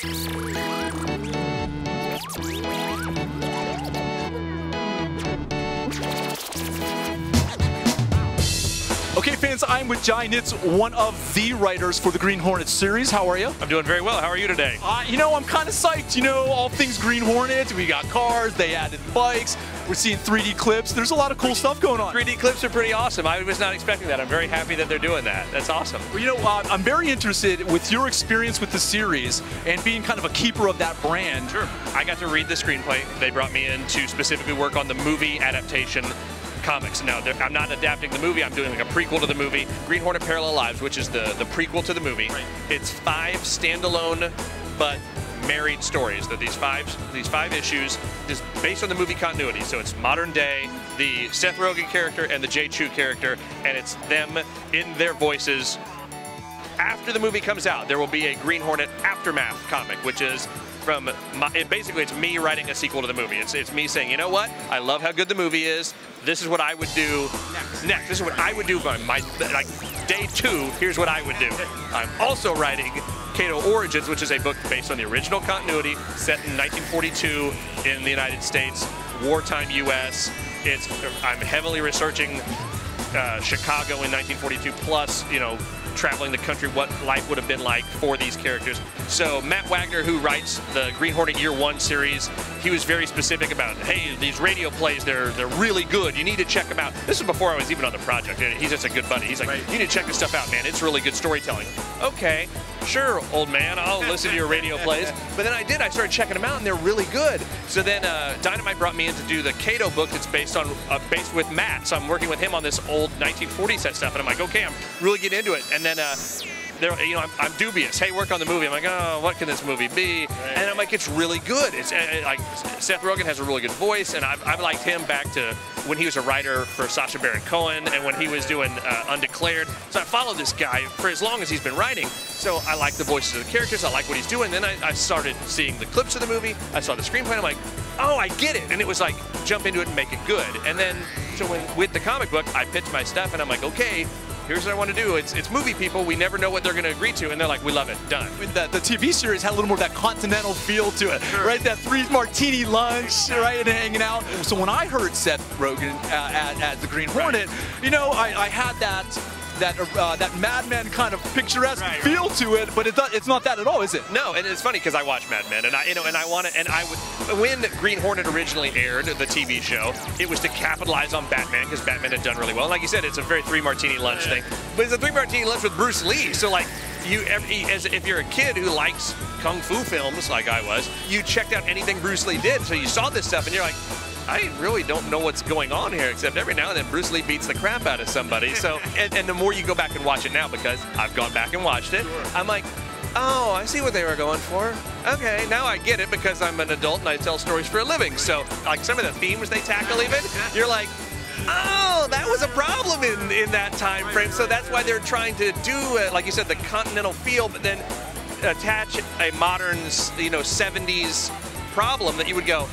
Okay, fans, I'm with Jai Nitz, one of the writers for the Green Hornet series. How are you? I'm doing very well. How are you today? You know, I'm kind of psyched. You know, all things Green Hornet. We got cars, they added bikes. We're seeing 3D clips. There's a lot of cool stuff going on. 3D clips are pretty awesome. I was not expecting that. I'm very happy that they're doing that. That's awesome. Well, you know, I'm very interested with your experience with the series and being kind of a keeper of that brand. Sure. I got to read the screenplay. They brought me in to specifically work on the movie adaptation comics. Now, I'm not adapting the movie. I'm doing like a prequel to the movie, Green Hornet Parallel Lives, which is the prequel to the movie. Right. It's 5 standalone but married stories. That these five issues is based on the movie continuity. So it's modern day, the Seth Rogen character and the Jay Chu character, and it's them in their voices. After the movie comes out, there will be a Green Hornet Aftermath comic, which is from basically it's me writing a sequel to the movie. It's me saying, you know what? I love how good the movie is. This is what I would do next. This is what I would do by like day 2. Here's what I would do. I'm also writing Kato Origins, which is a book based on the original continuity, set in 1942 in the United States, wartime U.S. I'm heavily researching Chicago in 1942, plus, you know, traveling the country, what life would have been like for these characters. So Matt Wagner, who writes the Green Hornet Year 1 series, he was very specific about, hey, these radio plays, they're really good. You need to check them out. This is before I was even on the project. He's just a good buddy. He's like, right, you need to check this stuff out, man. It's really good storytelling. Okay, sure, old man, I'll listen to your radio plays. But then I started checking them out, and they're really good. So then Dynamite brought me in to do the Kato book that's based with Matt. So I'm working with him on this old 1940 set stuff, and I'm like, okay, I'm really getting into it. And then you know, I'm dubious. Hey, work on the movie. I'm like, oh, what can this movie be? Right. And I'm like, it's really good. It's like Seth Rogen has a really good voice, and I've liked him back to when he was a writer for Sacha Baron Cohen and when he was doing Undeclared. So I followed this guy for as long as he's been writing. So I like the voices of the characters. I like what he's doing. Then I started seeing the clips of the movie. I saw the screenplay. I'm like, oh, I get it. And it was like, jump into it and make it good. And then, so with the comic book, I pitched my stuff, and I'm like, okay, here's what I want to do. It's movie people. We never know what they're going to agree to, and they're like, we love it. Done. The TV series had a little more of that continental feel to it, sure, right? That 3 martini lunch, right, and hanging out. So when I heard Seth Rogen at the Green Hornet, right, you know, I had that Mad Men kind of picturesque feel to it, but it's not that at all, is it? No, and it's funny because I watch Mad Men, and when Green Hornet originally aired, the TV show, it was to capitalize on Batman because Batman had done really well. And like you said, it's a very 3 martini lunch thing, but it's a 3 martini lunch with Bruce Lee. So like, if you're a kid who likes kung fu films like I was, you checked out anything Bruce Lee did. So you saw this stuff, and you're like, I really don't know what's going on here, except every now and then Bruce Lee beats the crap out of somebody. So, and the more you go back and watch it now, because I've gone back and watched it, sure, I'm like, oh, I see what they were going for. Okay, now I get it because I'm an adult and I tell stories for a living. So, like some of the themes they tackle even, you're like, oh, that was a problem in that time frame. So that's why they're trying to do, like you said, the continental feel, but then attach a modern, you know, 70s problem that you would go,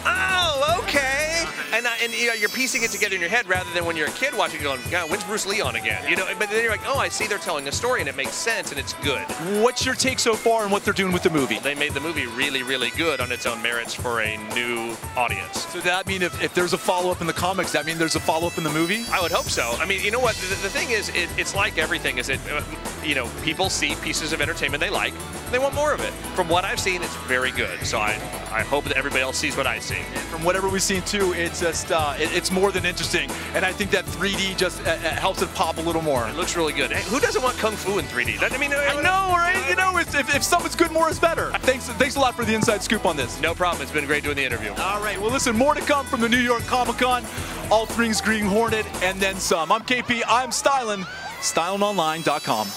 oh, okay. And you know, you're piecing it together in your head rather than when you're a kid watching, going, God, when's Bruce Lee on again? You know, but then you're like, oh, I see they're telling a story and it makes sense and it's good. What's your take so far on what they're doing with the movie? They made the movie really, really good on its own merits for a new audience. So does that mean if there's a follow-up in the comics, that mean there's a follow-up in the movie? I would hope so. I mean, you know what? The thing is, it's like everything. Is it, you know, people see pieces of entertainment they like, they want more of it. From what I've seen, it's very good. So I hope that everybody else sees what I see. And from whatever we've seen too, it's just it's more than interesting, and I think that 3D just helps it pop a little more. It looks really good. Hey, who doesn't want kung fu in 3D? I mean, I know, right? You know, if something's good, more is better. Thanks a lot for the inside scoop on this. No problem. It's been great doing the interview. All right. Well, listen, more to come from the New York Comic-Con. All things Green Hornet and then some. I'm KP. I'm Stylin. StylinOnline.com.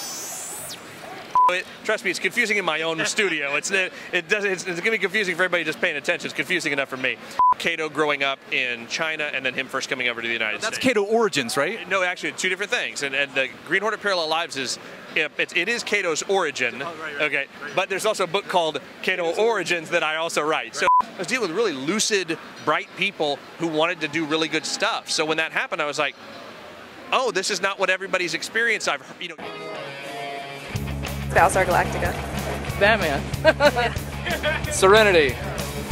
Trust me, it's confusing in my own studio. It's going to be confusing for everybody just paying attention. It's confusing enough for me. Kato growing up in China and then him first coming over to the United States. That's Kato Origins, right? No, actually, 2 different things. And the Green Hornet Parallel Lives is, it is Kato's origin. Oh, right. Okay, but there's also a book called Kato Origins that I also write. So I was dealing with really lucid, bright people who wanted to do really good stuff. So when that happened, I was like, oh, this is not what everybody's experienced. Battlestar Galactica. Batman. Serenity.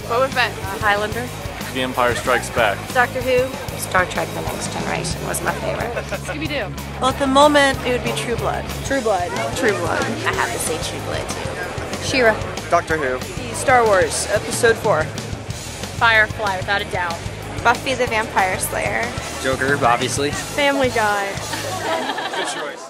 What was that? Highlander. The Empire Strikes Back. Doctor Who. Star Trek The Next Generation was my favorite. Scooby-Doo. Well, at the moment, it would be True Blood. True Blood. True Blood. I have to say True Blood, too. She-Ra. Doctor Who. Star Wars, Episode 4. Firefly, without a doubt. Buffy the Vampire Slayer. Joker, obviously. Family Guy. Good choice.